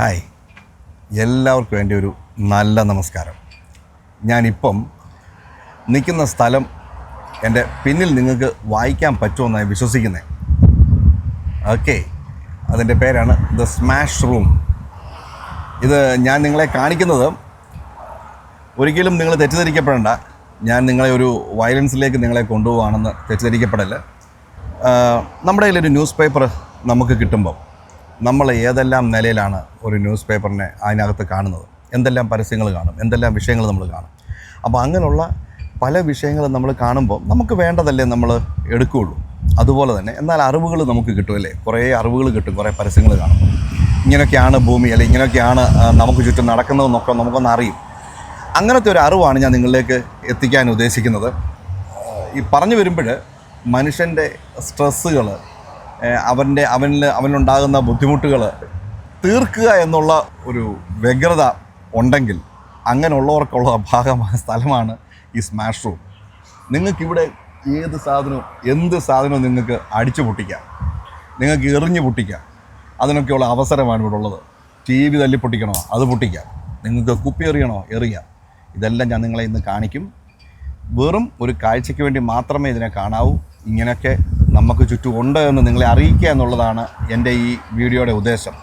Hi, എല്ലാവർക്കും എൻ്റെ ഒരു നല്ല നമസ്കാരം. ഞാനിപ്പം നിൽക്കുന്ന സ്ഥലം എൻ്റെ പിന്നിൽ നിങ്ങൾക്ക് വായിക്കാൻ പറ്റുമെന്നാണ് വിശ്വസിക്കുന്നത്. ഓക്കെ, അതിൻ്റെ പേരാണ് ദ സ്മാഷ് റൂം. ഇത് ഞാൻ നിങ്ങളെ കാണിക്കുന്നത് ഒരിക്കലും നിങ്ങൾ തെറ്റിദ്ധരിക്കപ്പെടേണ്ട. ഞാൻ നിങ്ങളെ ഒരു വയലൻസിലേക്ക് നിങ്ങളെ കൊണ്ടുപോകുകയാണെന്ന് തെറ്റിദ്ധരിക്കപ്പെടല്ല. നമ്മുടെ കയ്യിലൊരു ന്യൂസ് പേപ്പർ നമുക്ക് കിട്ടുമ്പോൾ നമ്മൾ ഏതെല്ലാം നിലയിലാണ് ഒരു ന്യൂസ് പേപ്പറിനെ അതിനകത്ത് കാണുന്നത്, എന്തെല്ലാം പരസ്യങ്ങൾ കാണും, എന്തെല്ലാം വിഷയങ്ങൾ നമ്മൾ കാണും. അപ്പോൾ അങ്ങനെയുള്ള പല വിഷയങ്ങളും നമ്മൾ കാണുമ്പോൾ നമുക്ക് വേണ്ടതല്ലേ നമ്മൾ എടുക്കുകയുള്ളൂ. അതുപോലെ തന്നെ എന്നാൽ അറിവുകൾ നമുക്ക് കിട്ടുമല്ലേ, കുറേ അറിവുകൾ കിട്ടും. കുറേ പരസ്യങ്ങൾ കാണും, ഇങ്ങനെയൊക്കെയാണ് ഭൂമി, അല്ലെങ്കിൽ ഇങ്ങനെയൊക്കെയാണ് നമുക്ക് ചുറ്റും നടക്കുന്നതെന്നൊക്കെ നമുക്കൊന്ന് അറിയും. അങ്ങനത്തെ ഒരു അറിവാണ് ഞാൻ നിങ്ങളിലേക്ക് എത്തിക്കാൻ ഉദ്ദേശിക്കുന്നത്. ഈ പറഞ്ഞു വരുമ്പോൾ മനുഷ്യൻ്റെ സ്ട്രെസ്സുകൾ, അവനുണ്ടാകുന്ന ബുദ്ധിമുട്ടുകൾ തീർക്കുക എന്നുള്ള ഒരു വ്യഗ്രത ഉണ്ടെങ്കിൽ അങ്ങനെയുള്ളവർക്കുള്ള ഭാഗമായ സ്ഥലമാണ് ഈ സ്മാഷ് റൂം. നിങ്ങൾക്കിവിടെ ഏത് സാധനവും എന്ത് സാധനവും നിങ്ങൾക്ക് അടിച്ചു പൊട്ടിക്കാം, നിങ്ങൾക്ക് എറിഞ്ഞു പൊട്ടിക്കാം. അതിനൊക്കെയുള്ള അവസരമാണ് ഇവിടെ ഉള്ളത്. ടി വി തല്ലി പൊട്ടിക്കണോ അത് പൊട്ടിക്കാം, നിങ്ങൾക്ക് കുപ്പി എറിയണോ എറിയാം. ഇതെല്ലാം ഞാൻ നിങ്ങളെ ഇന്ന് കാണിക്കും. വെറും ഒരു കാഴ്ചയ്ക്ക് വേണ്ടി മാത്രമേ ഇതിനെ കാണാവൂ. ഇങ്ങനെയൊക്കെ നമുക്ക് ചുറ്റും ഉണ്ട് എന്ന് നിങ്ങളെ അറിയിക്കുക എന്നുള്ളതാണ് എൻ്റെ ഈ വീഡിയോയുടെ ഉദ്ദേശം.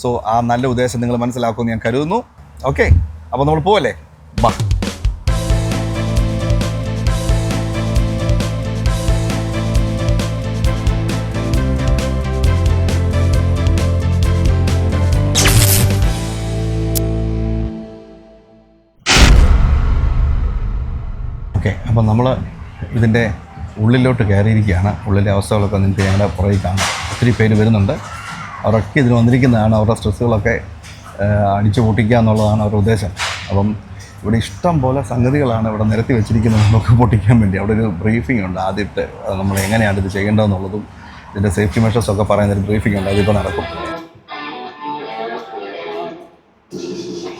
സോ ആ നല്ല ഉദ്ദേശം നിങ്ങൾ മനസ്സിലാക്കുമെന്ന് ഞാൻ കരുതുന്നു. ഓക്കെ, അപ്പോൾ നമ്മൾ പോവല്ലേ? ബാ. ഓക്കെ, അപ്പോൾ നമ്മൾ ഇതിൻ്റെ ഉള്ളിലോട്ട് കയറിയിരിക്കുകയാണ്. ഉള്ളിലെ അവസ്ഥകളൊക്കെ നിങ്ങൾക്ക് ഞങ്ങളുടെ പുറകിൽ കാണാം. ഒത്തിരി പേര് വരുന്നുണ്ട്. അവരൊക്കെ ഇതിന് വന്നിരിക്കുന്നതാണ്. അവരുടെ സ്ട്രെസ്സുകളൊക്കെ അടിച്ചു പൊട്ടിക്കുക എന്നുള്ളതാണ് അവരുടെ ഉദ്ദേശം. അപ്പം ഇവിടെ ഇഷ്ടം പോലെ സംഗതികളാണ് ഇവിടെ നിരത്തി വെച്ചിരിക്കുന്നത് നമുക്ക് പൊട്ടിക്കാൻ വേണ്ടി. അവിടെ ഒരു ബ്രീഫിംഗ് ഉണ്ട്. ആദ്യത്തെ നമ്മൾ എങ്ങനെയാണ് ഇത് ചെയ്യേണ്ടതെന്നുള്ളതും ഇതിൻ്റെ സേഫ്റ്റി മെഷേഴ്സൊക്കെ പറയുന്നൊരു ബ്രീഫിംഗ് ഉണ്ട്. അതിപ്പോൾ നടക്കും.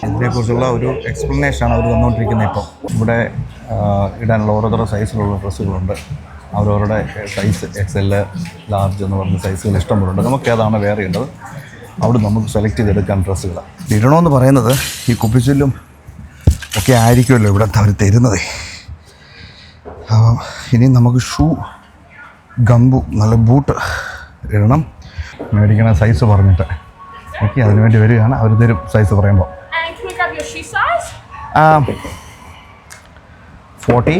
ഇതിനെക്കുറിച്ചുള്ള ഒരു എക്സ്പ്ലനേഷനാണ് അവർ തന്നുകൊണ്ടിരിക്കുന്നത്. ഇപ്പോൾ ഇവിടെ ഇടാനുള്ള ഓരോരോ സൈസിലുള്ള ഡ്രസ്സുകളുണ്ട്. അവരവരുടെ സൈസ് XL, ലാർജ് എന്ന് പറഞ്ഞ സൈസുകൾ ഇഷ്ടംപോലുണ്ട്. നമുക്ക് ഏതാണ് വേറെ ഉള്ളത് അവിടെ നമുക്ക് സെലക്ട് ചെയ്തെടുക്കാൻ ഡ്രസ്സുകൾ. ഇടണമെന്ന് പറയുന്നത് ഈ കുപ്പിച്ചില്ലും ഒക്കെ ആയിരിക്കുമല്ലോ ഇവിടെ അവർ തരുന്നത്. ഇനി നമുക്ക് ഷൂ, ഗംബു, നല്ല ബൂട്ട് ഇടണം. മേടിക്കണ സൈസ് പറഞ്ഞിട്ട് ഓക്കെ, അതിനുവേണ്ടി വരികയാണ്. അവർ തരും സൈസ് പറയുമ്പോൾ. 40.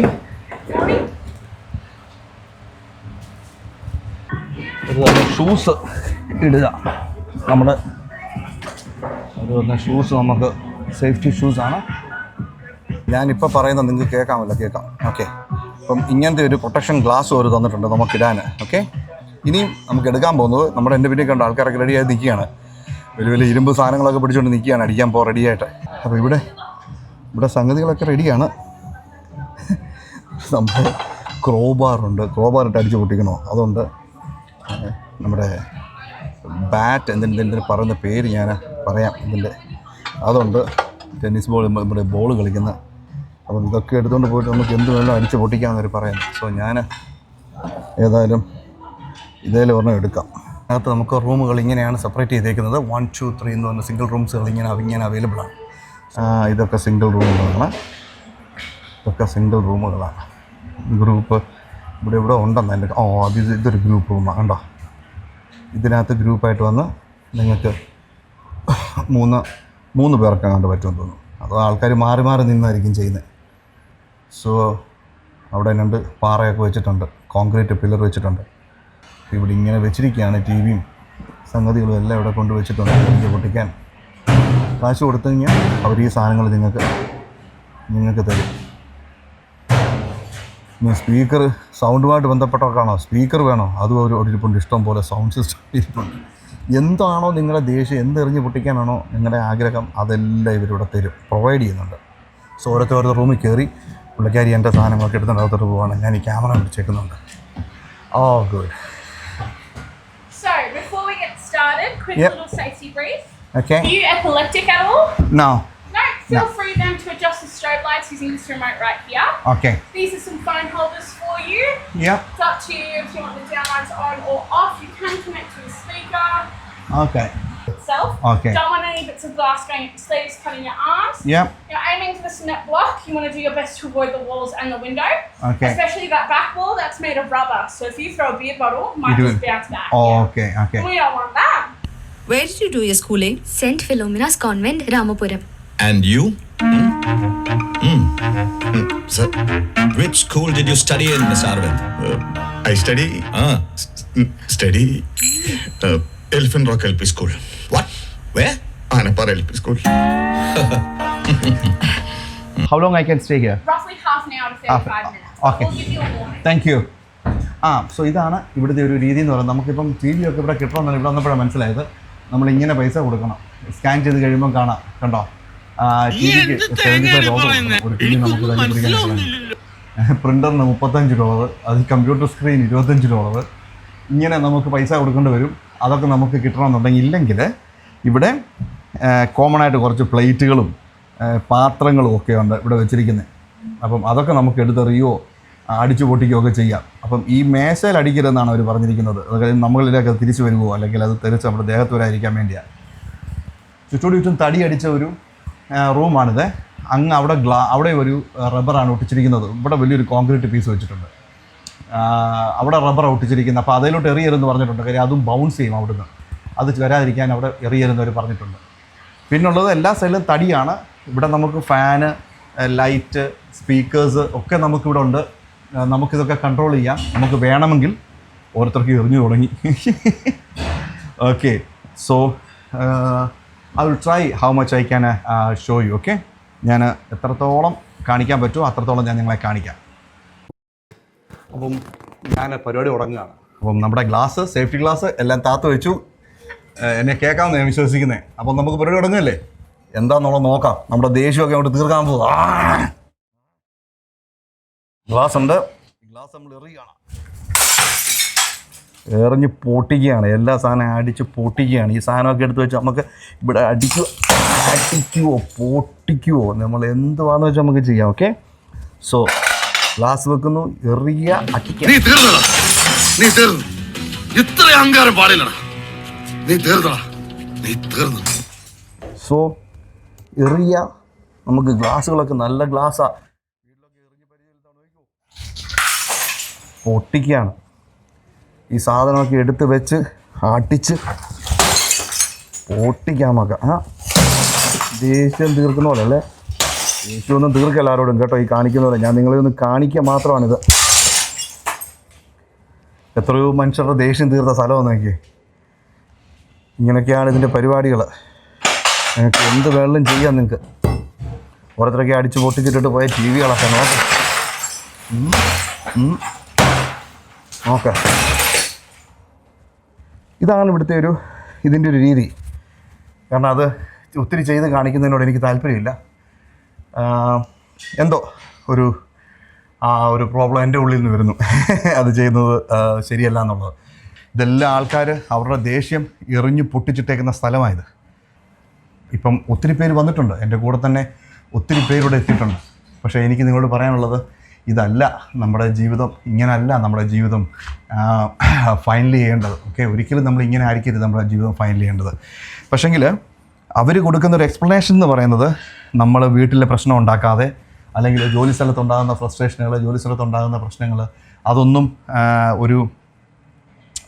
ഷൂസ് ഇടുക. നമ്മൾ ഒരു ഷൂസ് നമുക്ക് സേഫ്റ്റി ഷൂസാണ്. ഞാനിപ്പോൾ പറയുന്നത് നിങ്ങൾക്ക് കേൾക്കാമല്ലോ? കേൾക്കാം. ഓക്കെ, അപ്പം ഇങ്ങനത്തെ ഒരു പ്രൊട്ടക്ഷൻ ഗ്ലാസ് ഒരു തന്നിട്ടുണ്ട് നമുക്കിടാൻ. ഓക്കെ, ഇനിയും നമുക്ക് എടുക്കാൻ പോകുന്നത് നമ്മുടെ എൻ്റെ വീട്ടിൽ കണ്ട ആൾക്കാരൊക്കെ റെഡിയായി നിൽക്കുകയാണ്. വലിയ വലിയ ഇരുമ്പ് സാധനങ്ങളൊക്കെ പിടിച്ചുകൊണ്ട് നിൽക്കുകയാണ് അടിക്കാൻ റെഡിയായിട്ട്. അപ്പോൾ ഇവിടെ സംഗതികളൊക്കെ റെഡിയാണ്. നമ്മുടെ ക്രോബാറുണ്ട്. ക്രോബാറിട്ട് അടിച്ച് പൊട്ടിക്കണോ അതുണ്ട്. നമ്മുടെ ബാറ്റ് എന്തിന് പറയുന്ന പേര് ഞാൻ പറയാം. ഇതിൻ്റെ അതുണ്ട്. ടെന്നീസ് ബോൾ, നമ്മുടെ ബോൾ കളിക്കുന്ന. അപ്പം ഇതൊക്കെ എടുത്തുകൊണ്ട് പോയിട്ട് നമുക്ക് എന്ത് വേണം അടിച്ച് പൊട്ടിക്കാമെന്നൊരു പറയുന്നത്. സോ ഞാൻ ഏതായാലും ഇതേലും ഒരെണ്ണം എടുക്കാം. അതിനകത്ത് നമുക്ക് റൂമുകൾ ഇങ്ങനെയാണ് സെപ്പറേറ്റ് ചെയ്തേക്കുന്നത്. 1, 2, 3 എന്ന് പറഞ്ഞ സിംഗിൾ റൂംസുകൾ ഇങ്ങനെ അവൈലബിൾ ആണ്. ഇതൊക്കെ സിംഗിൾ റൂമുകളാണ്. ഗ്രൂപ്പ് ഇവിടെ ഉണ്ടെന്നല്ല. ഇതൊരു ഗ്രൂപ്പ് റൂമാണ്. കണ്ടോ, ഇതിനകത്ത് ഗ്രൂപ്പായിട്ട് വന്ന് നിങ്ങൾക്ക് മൂന്ന് പേർക്കങ്ങാണ്ട് പറ്റുമെന്ന് തോന്നുന്നു. അതോ ആൾക്കാർ മാറി മാറി നിന്നായിരിക്കും ചെയ്യുന്നത്. സോ അവിടെ 2 പാറയൊക്കെ വെച്ചിട്ടുണ്ട്, കോൺക്രീറ്റ് പില്ലർ വെച്ചിട്ടുണ്ട്. ഇവിടെ ഇങ്ങനെ വെച്ചിരിക്കുകയാണ്. ടി വിയും സംഗതികളും എല്ലാം ഇവിടെ കൊണ്ട് വെച്ചിട്ടുണ്ട്. എനിക്ക് പൊട്ടിക്കാൻ കാശ് കൊടുത്തു കഴിഞ്ഞാൽ അവർ ഈ സാധനങ്ങൾ നിങ്ങൾക്ക് തരും. ഇനി സ്പീക്കർ, സൗണ്ടുമായിട്ട് ബന്ധപ്പെട്ടവർക്കാണോ സ്പീക്കർ വേണോ അതും അവർ ഇരിപ്പുണ്ട്. ഇഷ്ടം പോലെ സൗണ്ട് സിസ്റ്റം ഇരിപ്പുണ്ട്. എന്താണോ നിങ്ങളുടെ ദേഷ്യം, എന്തെറിഞ്ഞ് പൊട്ടിക്കാനാണോ നിങ്ങളുടെ ആഗ്രഹം, അതെല്ലാം ഇവരിവിടെ തരും, പ്രൊവൈഡ് ചെയ്യുന്നുണ്ട്. സോ ഓരോരുത്തർ റൂമിൽ കയറി പുള്ളിക്കാരി എൻ്റെ സാധനങ്ങളൊക്കെ എടുത്തുകൊണ്ട് അകത്തോട്ട് പോവുകയാണ്. ഞാൻ ഈ ക്യാമറ പിടിച്ചേക്കുന്നുണ്ട്. Good. So, before we get started, quick little safety brief. Okay. Are you epileptic at all? No. No? Feel free then to adjust the strobe lights using this remote right here. Okay. These are some phone holders for you. Yep. It's up to you if you want the down lights on or off. You can connect to the speaker. Okay. itself. Okay. Don't want any bits of glass going at your sleeves, cutting your arms. Yep. You're aiming for the cement block. You want to do your best to avoid the walls and the window. Okay. Especially that back wall that's made of rubber. So if you throw a beer bottle, it might You do just it. bounce back. Oh, Yeah. okay, okay. We don't want that. Where did you do your schooling? St. Philomena's Convent, Ramapuram. And you? Sir, which school did you study in, Miss Arvind? I study Elephant Rock LP School. What? Where? Anapar LP School. How long I can stay here? Roughly half an hour to 35 minutes. Okay. We'll give you a warning. Thank you. So ഇതാണ് ഇവിടുത്തെ ഒരു രീതി എന്ന് പറയുന്നത്. നമുക്കിപ്പം T V ഒക്കെ ഇവിടെ കിട്ടണമെന്നാണ് ഇവിടെ വന്നപ്പോഴാണ് മനസ്സിലായത്. നമ്മളിങ്ങനെ പൈസ കൊടുക്കണം. സ്കാൻ ചെയ്ത് കഴിയുമ്പോൾ കാണാം, കണ്ടോ, ടി വിക്ക് $75 ഒരു ടി വി നമുക്ക് പ്രിൻ്ററിന് $35, അത് കമ്പ്യൂട്ടർ സ്ക്രീൻ $25. ഇങ്ങനെ നമുക്ക് പൈസ കൊടുക്കേണ്ടി വരും. അതൊക്കെ നമുക്ക് കിട്ടണമെന്നുണ്ടെങ്കിൽ ഇല്ലെങ്കിൽ ഇവിടെ കോമൺ ആയിട്ട് കുറച്ച് പ്ലേറ്റുകളും പാത്രങ്ങളും ഒക്കെ ഉണ്ട് ഇവിടെ വെച്ചിരിക്കുന്നത്. അപ്പം അതൊക്കെ നമുക്ക് എടുത്തെറിയോ അടിച്ചു പൊട്ടിക്കുകയോ ഒക്കെ ചെയ്യാം. അപ്പം ഈ മേശയിൽ അടിക്കരുതെന്നാണ് അവർ പറഞ്ഞിരിക്കുന്നത്. അതായത് നമ്മളിലേക്ക് അത് തിരിച്ചു വരുമോ അല്ലെങ്കിൽ അത് തെറിച്ച് നമ്മുടെ ദേഹത്ത് വരാതിരിക്കാൻ വേണ്ടിയാണ്. ചുറ്റും തടി അടിച്ച ഒരു റൂമാണിത്. അങ്ങ് അവിടെ അവിടെ ഒരു റബ്ബറാണ് ഒട്ടിച്ചിരിക്കുന്നത്. ഇവിടെ വലിയൊരു കോൺക്രീറ്റ് പീസ് വെച്ചിട്ടുണ്ട്. അവിടെ റബ്ബർ ഒട്ടിച്ചിരിക്കുന്നത്. അപ്പോൾ അതിലോട്ട് എറിയരുതെന്ന് പറഞ്ഞിട്ടുണ്ട്. കാര്യം അതും ബൗൺസ് ചെയ്യും അവിടുന്ന്. അത് വരാതിരിക്കാൻ അവിടെ എറിയരുതെന്നവർ പറഞ്ഞിട്ടുണ്ട്. പിന്നുള്ളത് എല്ലാ സൈഡിലും തടിയാണ്. ഇവിടെ നമുക്ക് ഫാന്, ലൈറ്റ്, സ്പീക്കേഴ്സ് ഒക്കെ നമുക്കിവിടെ ഉണ്ട്. നമുക്കിതൊക്കെ കൺട്രോൾ ചെയ്യാം. നമുക്ക് വേണമെങ്കിൽ ഓരോരുത്തർക്ക് എറിഞ്ഞു തുടങ്ങി. Okay, so I will try how much I can show you. Okay, ഞാൻ എത്രത്തോളം കാണിക്കാൻ പറ്റുമോ അത്രത്തോളം ഞാൻ നിങ്ങളെ കാണിക്കാം. അപ്പം ഞാൻ പരിപാടി തുടങ്ങുകയാണ്. അപ്പം നമ്മുടെ ഗ്ലാസ്, സേഫ്റ്റി ഗ്ലാസ് എല്ലാം താത്ത് വെച്ചു. എന്നെ കേൾക്കാമെന്ന് ഞാൻ വിശ്വസിക്കുന്നത്. അപ്പം നമുക്ക് പരിപാടി തുടങ്ങുകയല്ലേ, എന്താണെന്നുള്ളത് നോക്കാം. നമ്മുടെ ദേഷ്യമൊക്കെ അങ്ങോട്ട് തീർക്കാൻ പോകും. ഗ്ലാസ് ഉണ്ട്. ഗ്ലാസ് നമ്മൾ എറിയുകയാണ്, എറിഞ്ഞ് പൊട്ടിക്കുകയാണ്. എല്ലാ സാധനം അടിച്ച് പൊട്ടിക്കുകയാണ്. ഈ സാധനമൊക്കെ എടുത്ത് വെച്ച് നമുക്ക് ഇവിടെ അടിക്കുവോ പൊട്ടിക്കുവോ നമ്മൾ എന്തുവാന്ന് വെച്ചാൽ നമുക്ക് ചെയ്യാം. ഓക്കെ, സോ ഗ്ലാസ് വെക്കുന്നു, എറിയ, അടിക്കുക. ഇത്ര അഹങ്കാരം പാടില്ലടാ. നീ തീർന്നു. സോ എറിയ. നമുക്ക് ഗ്ലാസ്സുകളൊക്കെ നല്ല ഗ്ലാസ്സാണ്. പൊട്ടിക്കുകയാണ്. ഈ സാധനമൊക്കെ എടുത്ത് വെച്ച് അടിച്ച് പൊട്ടിക്കാൻ നോക്കാം. ദേഷ്യം തീർക്കുന്ന പോലെ അല്ലേ? ദേഷ്യമൊന്നും തീർക്കല്ല ആരോടും കേട്ടോ. ഈ കാണിക്കുന്ന പോലെ ഞാൻ നിങ്ങളെ ഒന്ന് കാണിക്കുക മാത്രമാണിത്. എത്രയോ മനുഷ്യരുടെ ദേഷ്യം തീർത്ത സ്ഥലമെന്ന് നോക്കി. ഇങ്ങനെയൊക്കെയാണ് ഇതിൻ്റെ പരിപാടികൾ. നിങ്ങൾക്ക് എന്ത് വേണമെങ്കിലും ചെയ്യാം. നിങ്ങൾക്ക് ഓരോരുത്തരൊക്കെ അടിച്ച് പൊട്ടിച്ചിട്ടിട്ട് പോയ ടി വികളൊക്കെ നോക്കാം. ഓക്കെ, ഇതാണ് ഇവിടുത്തെ ഇതിൻ്റെ ഒരു രീതി. കാരണം അത് ഒത്തിരി ചെയ്ത് കാണിക്കുന്നതിനോട് എനിക്ക് താല്പര്യമില്ല. എന്തോ ഒരു പ്രോബ്ലം എൻ്റെ ഉള്ളിൽ നിന്ന് വരുന്നു. അത് ചെയ്യുന്നത് ശരിയല്ല എന്നുള്ളത്. ഇതെല്ലാം ആൾക്കാർ അവരുടെ ദേഷ്യം എറിഞ്ഞു പൊട്ടിച്ചിട്ടേക്കുന്ന സ്ഥലമായത്. ഇപ്പം ഒത്തിരി പേര് വന്നിട്ടുണ്ട്, എൻ്റെ കൂടെ തന്നെ ഒത്തിരി പേരിവിടെ എത്തിയിട്ടുണ്ട്. പക്ഷേ എനിക്ക് നിങ്ങളോട് പറയാനുള്ളത് ഇതല്ല നമ്മുടെ ജീവിതം. ഇങ്ങനല്ല നമ്മുടെ ജീവിതം ഫൈനൽ ചെയ്യേണ്ടത്. ഓക്കെ, ഒരിക്കലും നമ്മൾ ഇങ്ങനെ ആയിരിക്കരുത് നമ്മുടെ ജീവിതം ഫൈനൽ ചെയ്യേണ്ടത്. പക്ഷേങ്കിൽ അവർ കൊടുക്കുന്ന ഒരു എക്സ്പ്ലനേഷൻ എന്ന് പറയുന്നത് നമ്മൾ വീട്ടിലെ പ്രശ്നം ഉണ്ടാക്കാതെ, അല്ലെങ്കിൽ ജോലി സ്ഥലത്തുണ്ടാകുന്ന ഫ്രസ്ട്രേഷനുകൾ, ജോലി സ്ഥലത്തുണ്ടാകുന്ന പ്രശ്നങ്ങൾ, അതൊന്നും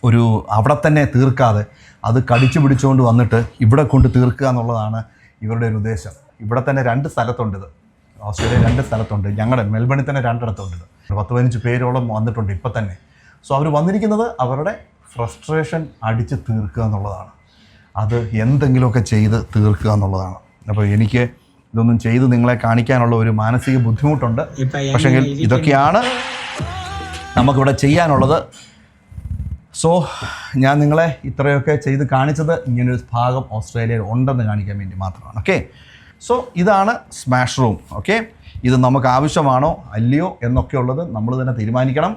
ഒരു അവിടെ തന്നെ തീർക്കാതെ അത് കടിച്ചു പിടിച്ചുകൊണ്ട് വന്നിട്ട് ഇവിടെ കൊണ്ട് തീർക്കുക എന്നുള്ളതാണ് ഇവരുടെ ഒരു ഉദ്ദേശം. ഇവിടെ തന്നെ 2 സ്ഥലത്തുണ്ട്. ഓസ്ട്രേലിയ 2 സ്ഥലത്തുണ്ട്. ഞങ്ങളുടെ മെൽബണിൽ തന്നെ 2 ഇടത്തുണ്ട്. 10-15 പേരോളം വന്നിട്ടുണ്ട് ഇപ്പം തന്നെ. സോ അവർ വന്നിരിക്കുന്നത് അവരുടെ ഫ്രസ്ട്രേഷൻ അടിച്ച് തീർക്കുക എന്നുള്ളതാണ്. അത് എന്തെങ്കിലുമൊക്കെ ചെയ്ത് തീർക്കുക എന്നുള്ളതാണ്. അപ്പോൾ എനിക്ക് ഇതൊന്നും ചെയ്ത് നിങ്ങളെ കാണിക്കാനുള്ള ഒരു മാനസിക ബുദ്ധിമുട്ടുണ്ട്. പക്ഷേങ്കിൽ ഇതൊക്കെയാണ് നമുക്കിവിടെ ചെയ്യാനുള്ളത്. സോ ഞാൻ നിങ്ങളെ ഇത്രയൊക്കെ ചെയ്ത് കാണിച്ചത് ഇങ്ങനൊരു ഭാഗം ഓസ്ട്രേലിയയിൽ ഉണ്ടെന്ന് കാണിക്കാൻ വേണ്ടി മാത്രമാണ്. ഓക്കെ, സോ ഇതാണ് സ്മാഷ് റൂം. ഓക്കെ, ഇത് നമുക്ക് ആവശ്യമാണോ അല്ലയോ എന്നൊക്കെ ഉള്ളത് നമ്മൾ തന്നെ തീരുമാനിക്കണം.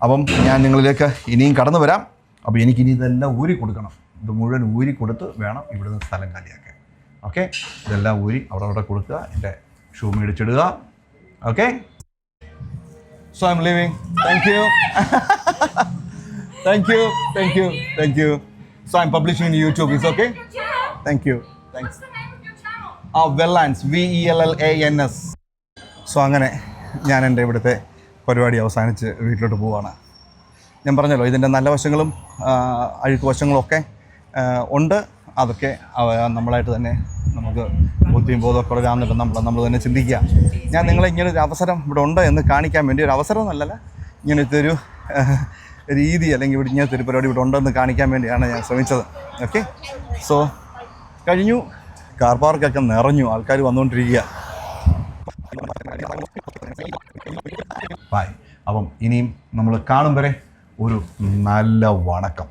അപ്പം ഞാൻ നിങ്ങളിലേക്ക് ഇനിയും കടന്നു വരാം. അപ്പോൾ എനിക്കിനി ഇതെല്ലാം ഊരി കൊടുക്കണം. ഇത് മുഴുവൻ ഊരി കൊടുത്ത് വേണം ഇവിടുന്ന് സ്ഥലം കാലിയാക്കാൻ. ഓക്കെ, ഇതെല്ലാം ഊരി അവിടെ കൊടുക്കുക. എൻ്റെ ഷൂ മേടിച്ചിടുക. Okay, so I am leaving. Thank you. Thank you. So I'm publishing in YouTube. It's okay? Thank you thanks. What's the name of your channel? Vellans VELLANS. So അങ്ങനെ ഞാൻ എൻ്റെ ഇവിടുത്തെ പരിപാടി അവസാനിച്ച് വീട്ടിലോട്ട് പോവുകയാണ്. ഞാൻ പറഞ്ഞല്ലോ ഇതിൻ്റെ നല്ല വശങ്ങളും അഴുക്ക് വശങ്ങളൊക്കെ ഉണ്ട്. അതൊക്കെ നമ്മളായിട്ട് തന്നെ നമുക്ക് ബുദ്ധിയും ബോധമൊക്കെ ഉള്ളതാന്നിട്ട് നമ്മൾ തന്നെ ചിന്തിക്കുക. ഞാൻ നിങ്ങളെ ഇങ്ങനൊരു അവസരം ഇവിടെ ഉണ്ട് എന്ന് കാണിക്കാൻ വേണ്ടി ഒരു അവസരം എന്നല്ല, ഇങ്ങനത്തെ ഒരു രീതി അല്ലെങ്കിൽ ഇവിടെ ഇങ്ങനത്തെ ഒരു പരിപാടി ഇവിടെ ഉണ്ടെന്ന് കാണിക്കാൻ വേണ്ടിയാണ് ഞാൻ ശ്രമിച്ചത്. ഓക്കെ, സോ കഴിഞ്ഞു. കാർ പാർക്കൊക്കെ നിറഞ്ഞു, ആൾക്കാർ വന്നുകൊണ്ടിരിക്കുക. ബായ്. അപ്പം ഇനിയും നമ്മൾ കാണും വരെ ഒരു നല്ല വണക്കം.